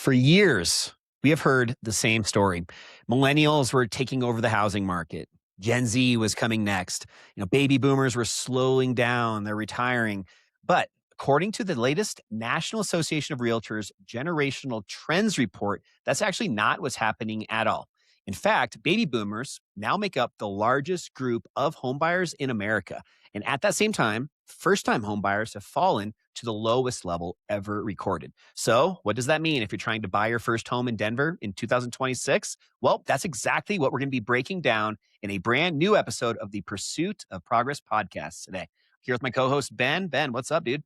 For years, we have heard the same story. Millennials were taking over the housing market. Gen Z was coming next. Baby boomers were slowing down, they're retiring. But according to the latest National Association of Realtors Generational Trends report, that's actually not what's happening at all. In fact, baby boomers now make up the largest group of homebuyers in America. And at that same time, first time homebuyers have fallen to the lowest level ever recorded. So, what does that mean if you're trying to buy your first home in Denver in 2026? Well, that's exactly what we're going to be breaking down in a brand new episode of the Pursuit of Progress podcast today. Here with my co host, Ben. Ben, what's up, dude?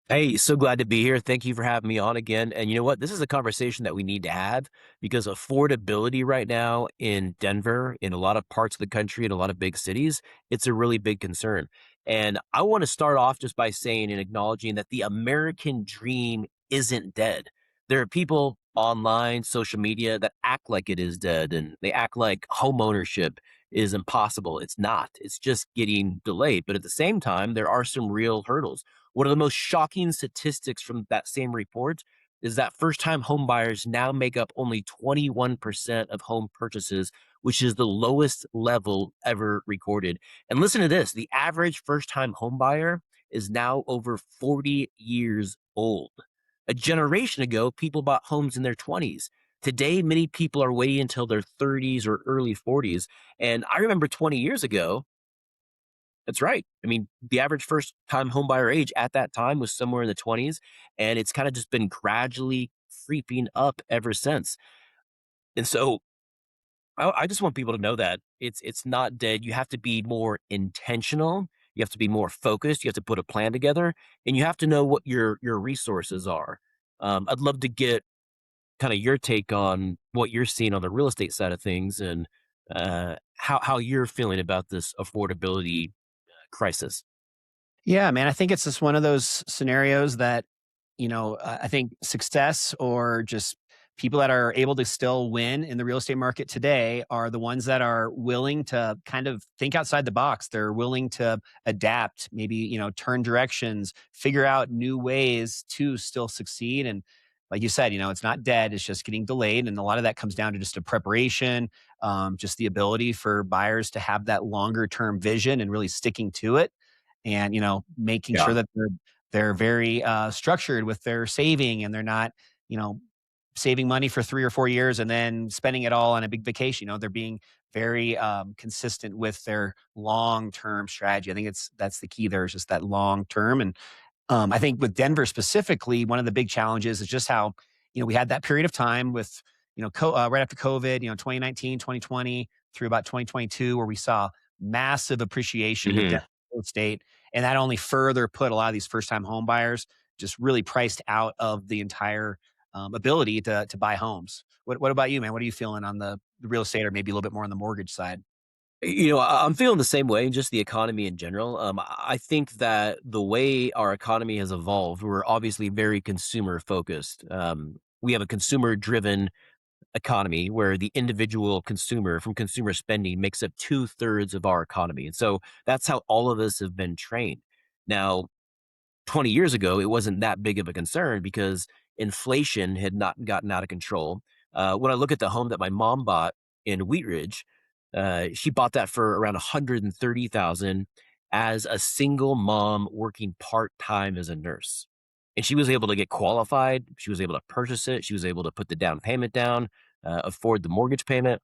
Hey, so glad to be here. Thank you for having me on again. And you know what? This is a conversation that we need to have because affordability right now in Denver, in a lot of parts of the country, in a lot of big cities, it's a really big concern. And I want to start off just by saying and acknowledging that the American dream isn't dead. There are people online, social media that act like it is dead and they act like home ownership is impossible. It's not. It's just getting delayed. But at the same time, there are some real hurdles. One of the most shocking statistics from that same report is that first-time home buyers now make up only 21% of home purchases, which is the lowest level ever recorded. And listen to this, the average first-time home buyer is now over 40 years old. A generation ago, people bought homes in their 20s. Today, many people are waiting until their 30s or early 40s. And I remember 20 years ago, that's right. I mean, the average first time homebuyer age at that time was somewhere in the 20s, and it's kind of just been gradually creeping up ever since. And so I just want people to know that it's not dead. You have to be more intentional. You have to be more focused. You have to put a plan together, and you have to know what your resources are. I'd love to get kind of your take on what you're seeing on the real estate side of things and how you're feeling about this affordability crisis. Yeah, man. I think it's just one of those scenarios that, I think success or just people that are able to still win in the real estate market today are the ones that are willing to kind of think outside the box. They're willing to adapt, maybe, turn directions, figure out new ways to still succeed. And like you said, it's not dead, it's just getting delayed. And a lot of that comes down to just a preparation, just the ability for buyers to have that longer term vision and really sticking to it and making sure Yeah. that they're very structured with their saving and they're not you know saving money for 3 or 4 years and then spending it all on a big vacation. They're being very consistent with their long term strategy. I think that's the key. There is just that long term. And I think with Denver specifically, one of the big challenges is just how we had that period of time with right after COVID, 2019, 2020 through about 2022, where we saw massive appreciation of Mhm. Denver real estate, and that only further put a lot of these first time home buyers just really priced out of the entire ability to buy homes. What about you, man? What are you feeling on the real estate, or maybe a little bit more on the mortgage side? I'm feeling the same way, just the economy in general. I think that the way our economy has evolved, we're obviously very consumer focused. We have a consumer driven economy where the individual consumer from consumer spending makes up two-thirds of our economy. And so that's how all of us have been trained. Now, 20 years ago, it wasn't that big of a concern because inflation had not gotten out of control. When I look at the home that my mom bought in Wheat Ridge, she bought that for around 130,000 as a single mom working part time as a nurse. And she was able to get qualified. She was able to purchase it. She was able to put the down payment down, afford the mortgage payment.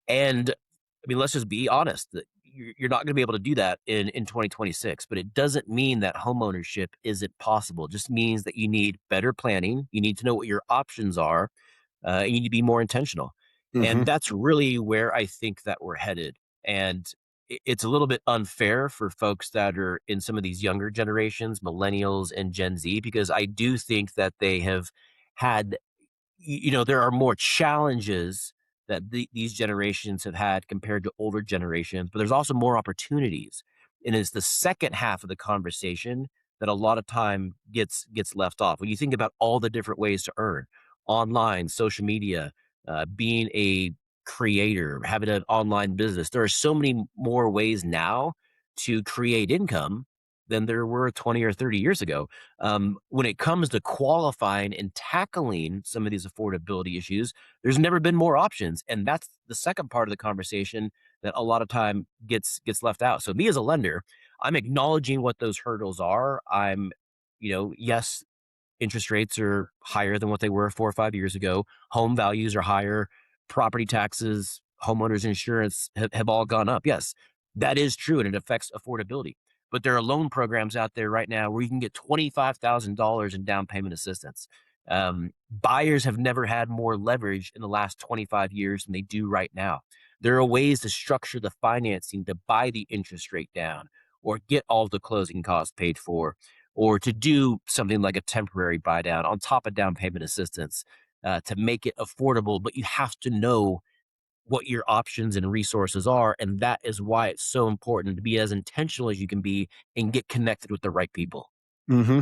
And I mean, let's just be honest that you're not going to be able to do that in 2026, but it doesn't mean that homeownership isn't possible. It just means that you need better planning. You need to know what your options are. You need to be more intentional. And Hmm. that's really where I think that we're headed. And it's a little bit unfair for folks that are in some of these younger generations, millennials and Gen Z, because I do think that they have had there are more challenges that these generations have had compared to older generations, but there's also more opportunities. And it's the second half of the conversation that a lot of time gets left off. When you think about all the different ways to earn online, social media, being a creator, having an online business, there are so many more ways now to create income than there were 20 or 30 years ago. When it comes to qualifying and tackling some of these affordability issues, there's never been more options, and that's the second part of the conversation that a lot of time gets left out. So me as a lender, I'm acknowledging what those hurdles are. Yes, interest rates are higher than what they were 4 or 5 years ago. Home values are higher. Property taxes, homeowners insurance have all gone up. Yes, that is true, and it affects affordability. But there are loan programs out there right now where you can get $25,000 in down payment assistance. Buyers have never had more leverage in the last 25 years than they do right now. There are ways to structure the financing to buy the interest rate down or get all the closing costs paid for or to do something like a temporary buy down on top of down payment assistance to make it affordable. But you have to know what your options and resources are. And that is why it's so important to be as intentional as you can be and get connected with the right people. Hmm.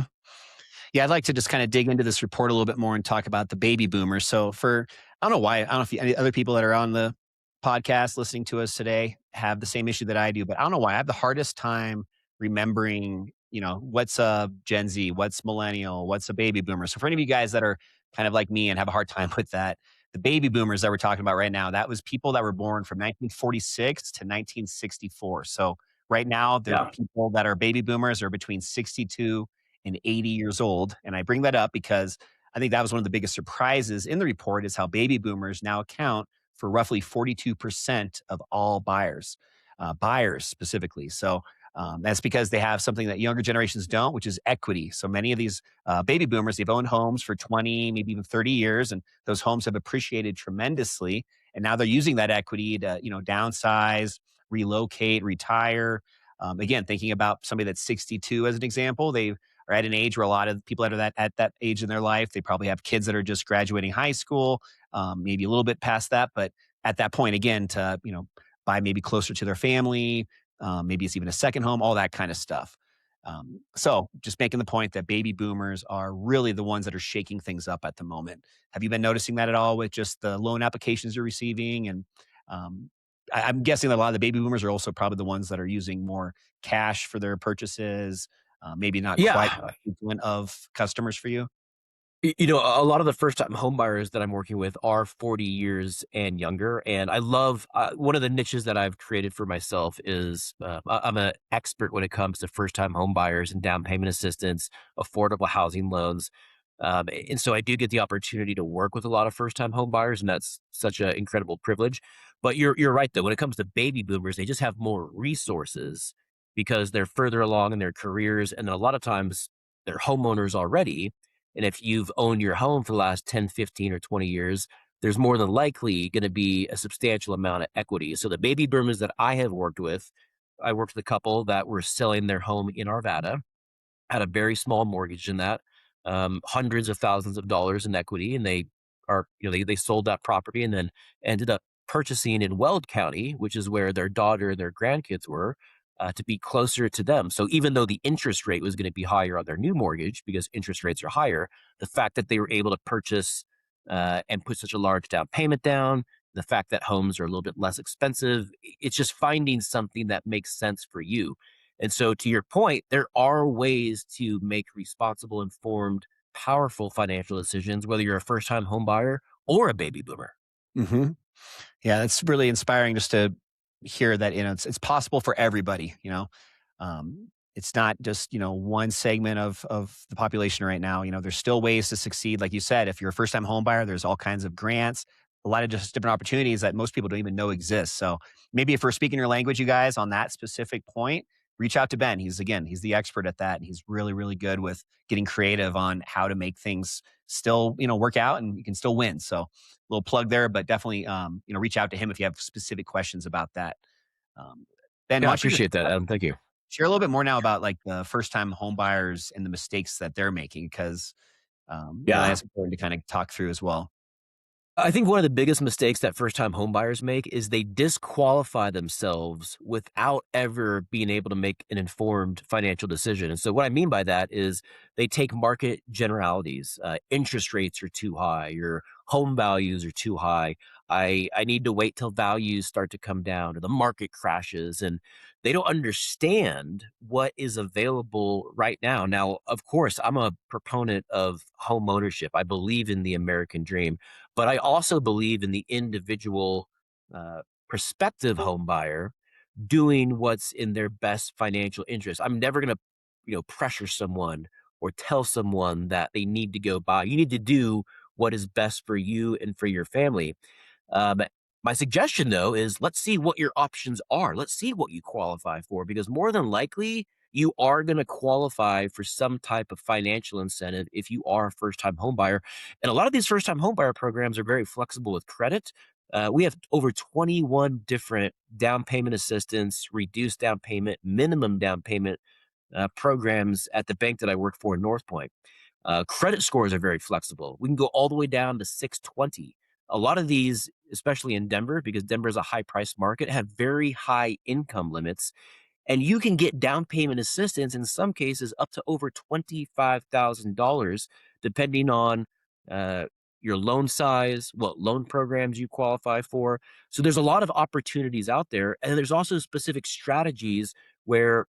Yeah, I'd like to just kind of dig into this report a little bit more and talk about the baby boomers. So, I don't know why, I don't know if any other people that are on the podcast listening to us today have the same issue that I do, but I don't know why I have the hardest time remembering, what's a Gen Z, what's millennial, what's a baby boomer. So, for any of you guys that are kind of like me and have a hard time with that, the baby boomers that we're talking about right now, that was people that were born from 1946 to 1964. So, right now, the Yeah. people that are baby boomers are between 62 and 80 years old. And I bring that up because I think that was one of the biggest surprises in the report is how baby boomers now account for roughly 42% of all buyers specifically. So that's because they have something that younger generations don't, which is equity. So many of these baby boomers, they've owned homes for 20, maybe even 30 years, and those homes have appreciated tremendously. And now they're using that equity to, downsize, relocate, retire. Again, thinking about somebody that's 62 as an example, they are at an age where a lot of people that are at that age in their life, they probably have kids that are just graduating high school, maybe a little bit past that, but at that point, again, to buy maybe closer to their family, maybe it's even a second home, all that kind of stuff. So, just making the point that baby boomers are really the ones that are shaking things up at the moment. Have you been noticing that at all with just the loan applications you're receiving? And I'm guessing that a lot of the baby boomers are also probably the ones that are using more cash for their purchases. Maybe not quite Yeah. one of customers for you. A lot of the first time home buyers that I'm working with are 40 years and younger. And I love one of the niches that I've created for myself is I'm an expert when it comes to first time home buyers and down payment assistance, affordable housing loans. And so I do get the opportunity to work with a lot of first time home buyers, and that's such an incredible privilege. But you're right though. When it comes to baby boomers, they just have more resources because they're further along in their careers, and then a lot of times they're homeowners already, and if you've owned your home for the last 10, 15, or 20 years, there's more than likely going to be a substantial amount of equity. So the baby boomers that I have worked with, I worked with a couple that were selling their home in Arvada, had a very small mortgage in that, hundreds of thousands of dollars in equity, and they sold that property and then ended up purchasing in Weld County, which is where their daughter and their grandkids were, to be closer to them. So even though the interest rate was going to be higher on their new mortgage because interest rates are higher, the fact that they were able to purchase and put such a large down payment down, the fact that homes are a little bit less expensive, it's just finding something that makes sense for you. And so, to your point, there are ways to make responsible, informed, powerful financial decisions, whether you're a first time home buyer or a baby boomer. Hmm. Yeah, it's really inspiring just to hear that it's possible for everybody. It's not just one segment of the population right now. There's still ways to succeed. Like you said, if you're a first time home buyer, there's all kinds of grants, a lot of just different opportunities that most people don't even know exist. So maybe if we're speaking your language, you guys, on that specific point, reach out to Ben. He's the expert at that, and he's really really good with getting creative on how to make things still work out and you can still win. So little plug there, but definitely, reach out to him if you have specific questions about that. Um, Ben, Yeah, why I don't you just appreciate that, Adam. Thank you. share a little bit more now about like the first time home buyers and the mistakes that they're making? Because, Yeah. that's important to kind of talk through as well. I think one of the biggest mistakes that first time homebuyers make is they disqualify themselves without ever being able to make an informed financial decision. And so what I mean by that is they take market generalities. Interest rates are too high, your home values are too high. I need to wait till values start to come down or the market crashes. And they don't understand what is available right now. Now, of course, I'm a proponent of home ownership. I believe in the American dream, but I also believe in the individual uh, prospective home buyer doing what's in their best financial interest. I'm never going to, pressure someone or tell someone that they need to go buy. You need to do what is best for you and for your family. Um, my suggestion, though, is let's see what your options are. Let's see what you qualify for, because more than likely you are going to qualify for some type of financial incentive if you are a first time home buyer. And a lot of these first time home buyer programs are very flexible with credit. We have over 21 different down payment assistance, reduced down payment, minimum down payment programs at the bank that I work for in North Point. Credit scores are very flexible. We can go all the way down to 620. A lot of these, especially in Denver, because Denver is a high price market, have very high income limits. And you can get down payment assistance in some cases up to over $25,000, depending on uh, your loan size, what loan programs you qualify for. So there's a lot of opportunities out there. And there's also specific strategies where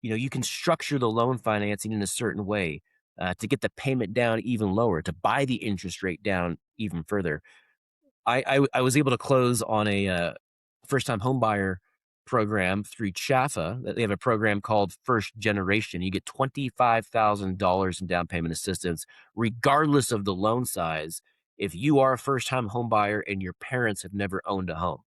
you can structure the loan financing in a certain way to get the payment down even lower, to buy the interest rate down even further. I was able to close on a first time home buyer program through Chaffa. They have a program called First Generation. You get $25,000 in down payment assistance, regardless of the loan size, if you are a first time home buyer and your parents have never owned a home.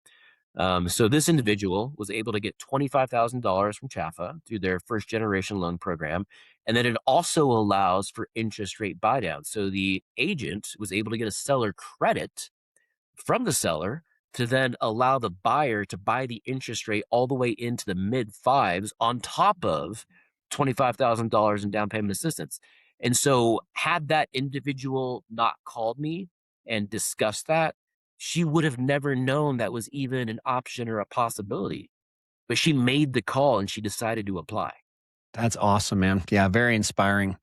So this individual was able to get $25,000 from Chaffa through their first generation loan program. And then it also allows for interest rate buy down. So the agent was able to get a seller credit from the seller to then allow the buyer to buy the interest rate all the way into the mid fives on top of $25,000 in down payment assistance. And so, had that individual not called me and discussed that, she would have never known that was even an option or a possibility. But she made the call and she decided to apply. That's awesome, man. Yeah, very inspiring.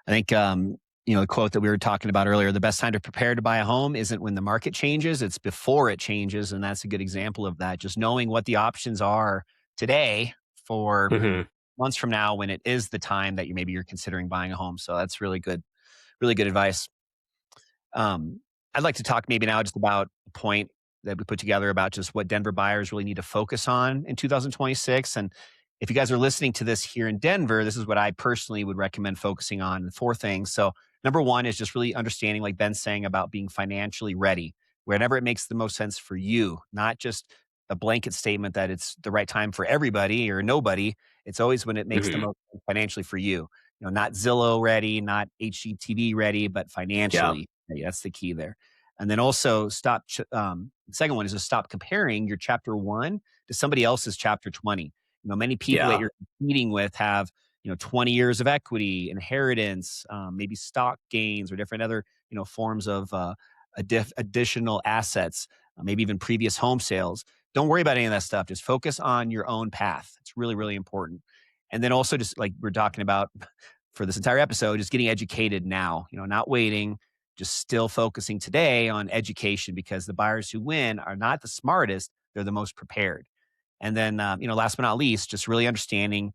I think, the quote that we were talking about earlier, the best time to prepare to buy a home isn't when the market changes, it's before it changes. And that's a good example of that. Just knowing what the options are today for Mhm. months from now when it is the time that you're considering buying a home. So that's really good advice. Um, I'd like to talk maybe now just about a point that we put together about just what Denver buyers really need to focus on in 2026. And if you guys are listening to this here in Denver, this is what I personally would recommend focusing on: four things. So, number one is just really understanding, like Ben's saying, about being financially ready whenever it makes the most sense for you, not just a blanket statement that it's the right time for everybody or nobody. It's always when it makes the Mhm. most sense financially for you. Not Zillow ready, not HGTV ready, but Yeah. financially. Yeah, that's the key there. And then also the second one is to stop comparing your chapter one to somebody else's chapter 20. Many people that Yeah. you're competing with have, 20 years of equity, inheritance, maybe stock gains or different other, forms of additional assets, maybe even previous home sales. Don't worry about any of that stuff. Just focus on your own path. It's really, really important. And then also, just like we're talking about for this entire episode, just getting educated now, not waiting, just still focusing today on education, because the buyers who win are not the smartest, they're the most prepared. And then, last but not least, just really understanding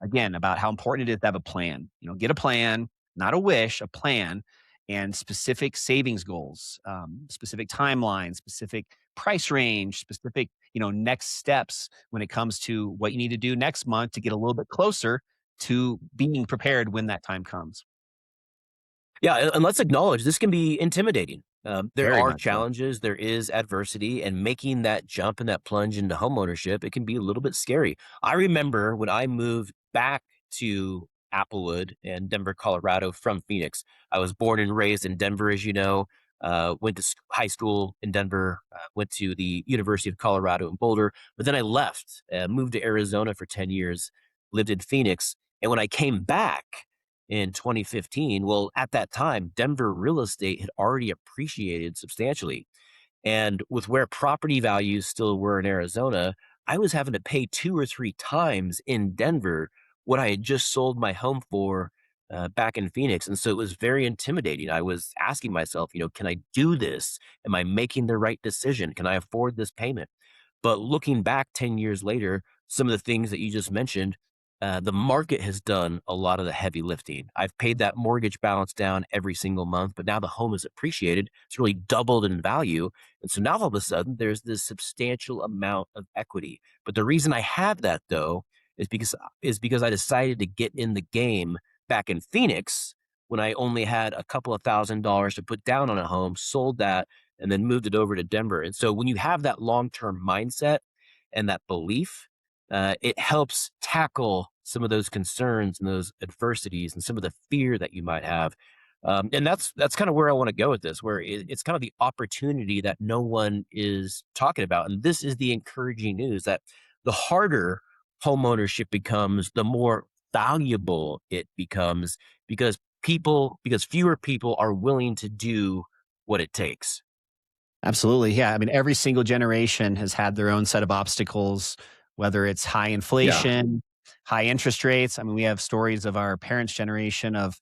again about how important it is to have a plan. Get a plan, not a wish, a plan, and specific savings goals, specific timelines, specific price range, specific, next steps when it comes to what you need to do next month to get a little bit closer to being prepared when that time comes. Yeah, and let's acknowledge this can be intimidating. There Very are much so. challenges, there is adversity, and making that jump and that plunge into homeownership, it can be a little bit scary. I remember when I moved back to Applewood and Denver, Colorado from Phoenix. I was born and raised in Denver, as you know. Went to high school in Denver, went to the University of Colorado in Boulder, but then I left, moved to Arizona for 10 years, lived in Phoenix. And when I came back, in 2015. Well, at that time, Denver real estate had already appreciated substantially. And with where property values still were in Arizona, I was having to pay two or three times in Denver what I had just sold my home for back in Phoenix. And so it was very intimidating. I was asking myself, can I do this? Am I making the right decision? Can I afford this payment? But looking back 10 years later, some of the things that you just mentioned, the market has done a lot of the heavy lifting. I've paid that mortgage balance down every single month, but now the home is appreciated. It's really doubled in value. And so now all of a sudden there's this substantial amount of equity. But the reason I have that though is because I decided to get in the game back in Phoenix when I only had a couple of $1,000s to put down on a home, sold that, and then moved it over to Denver. And so when you have that long term mindset and that belief, it helps tackle some of those concerns and those adversities and some of the fear that you might have. And that's kind of where I want to go with this, where it's kind of the opportunity that no one is talking about. And this is the encouraging news that the harder homeownership becomes, the more valuable it becomes because fewer people are willing to do what it takes. Absolutely. Yeah. I mean, every single generation has had their own set of obstacles, whether it's high Yeah. inflation, high interest rates. I mean, we have stories of our parents' generation of,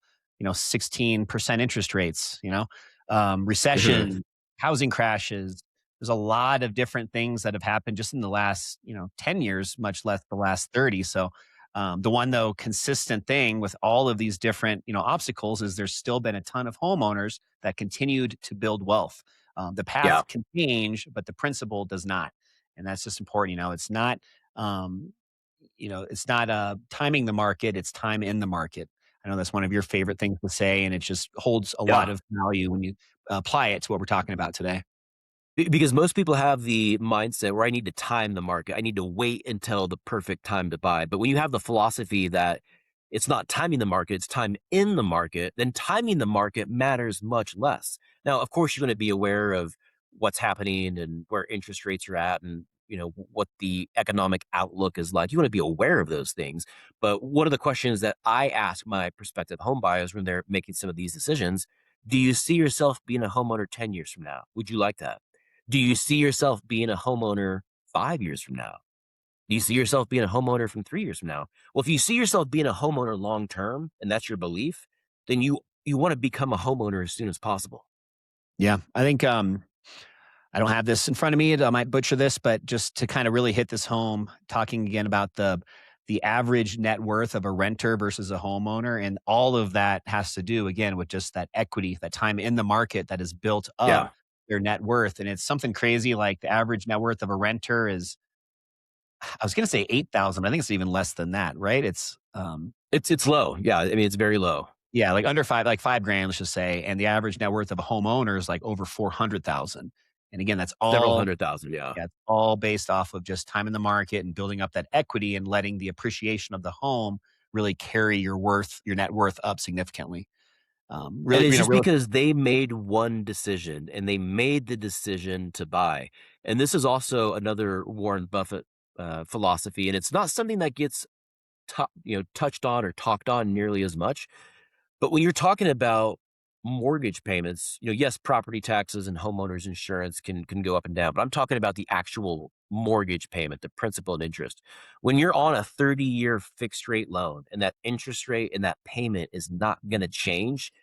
16% interest rates, Mhm. recession, housing crashes. There's a lot of different things that have happened just in the last, 10 years, much less the last 30. So, the one though consistent thing with all of these different, obstacles is there's still been a ton of homeowners that continued to build wealth. The Yeah. path can change, but the principle does not, and that's just important. Um, it's not timing the market; it's time in the market. I know that's one of your favorite things to say, and it just holds a lot Yeah. of value when you apply it to what we're talking about today. Because most people have the mindset where I need to time the market. I need to wait until the perfect time to buy. But when you have the philosophy that it's not timing the market, it's time in the market, then timing the market matters much less. Now, of course, you're going to be aware of what's happening and where interest rates are at and what the economic outlook is like. You want to be aware of those things. But one of the questions that I ask my prospective home buyers when they're making some of these decisions, do you see yourself being a homeowner 10 years from now? Would you like that? Do you see yourself being a homeowner 5 years from now? Do you see yourself being a homeowner from 3 years from now? Well, if you see yourself being a homeowner long term and that's your belief, then you wanna become a homeowner as soon as possible. Yeah, I think I don't have this in front of me. I might butcher this, but just to kind of really hit this home, talking again about the average net worth of a renter versus a homeowner, and all of that has to do again with just that equity, that time in the market that has built up Yeah. their net worth, and it's something crazy like the average net worth of a renter is, I was going to say 8,000, but I think it's even less than that, right? It's It's low. Yeah, I mean, it's very low. yeah, like under five, like 5 grand, let's just say, and the average net worth of a homeowner is like over 400,000. And again, that's Several all. 100,000, yeah. Yeah, it's all based off of just time in the market and building up that equity and letting the appreciation of the home really carry your net worth up significantly. And Really, it's just real. because they made one decision and they made the decision to buy. And this is also another Warren Buffett, philosophy, and it's not something that gets touched on or talked on nearly as much. But when you're talking about mortgage payments, yes, property taxes and homeowners insurance can go up and down, but I'm talking about the actual mortgage payment, the principal and interest. When you're on a 30-year fixed rate loan and that interest rate and that payment is not going to change,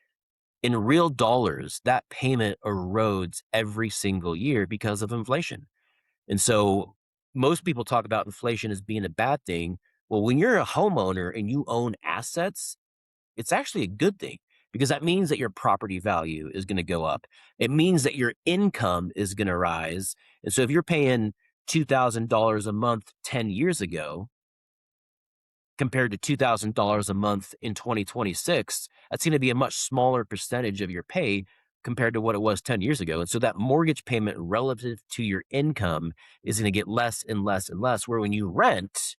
in real dollars, that payment erodes every single year because of inflation. And so most people talk about inflation as being a bad thing. Well, when you're a homeowner and you own assets, it's actually a good thing because that means that your property value is going to go up. It means that your income is going to rise. And so if you're paying $2,000 a month 10 years ago compared to $2,000 a month in 2026, that's going to be a much smaller percentage of your pay compared to what it was 10 years ago. And so that mortgage payment relative to your income is going to get less and less and less. Where when you rent,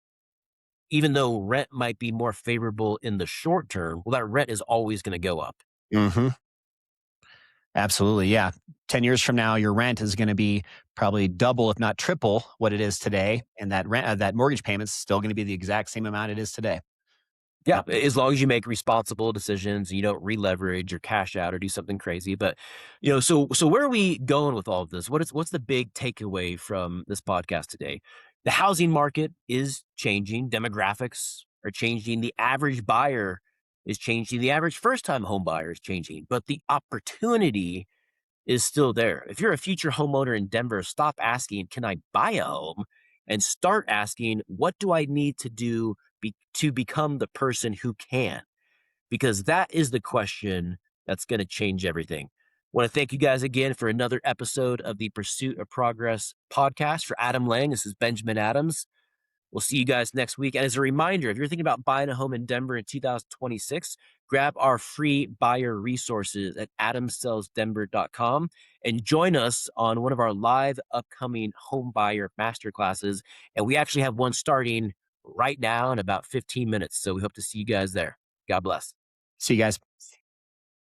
even though rent might be more favorable in the short term, well, that rent is always going to go up. Hmm. Absolutely, yeah. 10 years from now, your rent is going to be probably double, if not triple, what it is today, and that mortgage payment's still going to be the exact same amount it is today. Yeah, Yep. as long as you make responsible decisions and you don't re-leverage or cash out or do something crazy. But so where are we going with all of this? What's the big takeaway from this podcast today? The housing market is changing. Demographics are changing. The average buyer is changing. The average first time home buyer is changing, but the opportunity is still there. If you're a future homeowner in Denver, stop asking, can I buy a home? And start asking, what do I need to do to become the person who can? Because that is the question that's going to change everything. Want to thank you guys again for another episode of the Pursuit of Progress podcast. For Adam Lang, this is Benjamin Adams. We'll see you guys next week. And as a reminder, if you're thinking about buying a home in Denver in 2026, grab our free buyer resources at adamsellsdenver.com and join us on one of our live upcoming home buyer masterclasses. And we actually have one starting right now in about 15 minutes. So we hope to see you guys there. God bless. See you guys.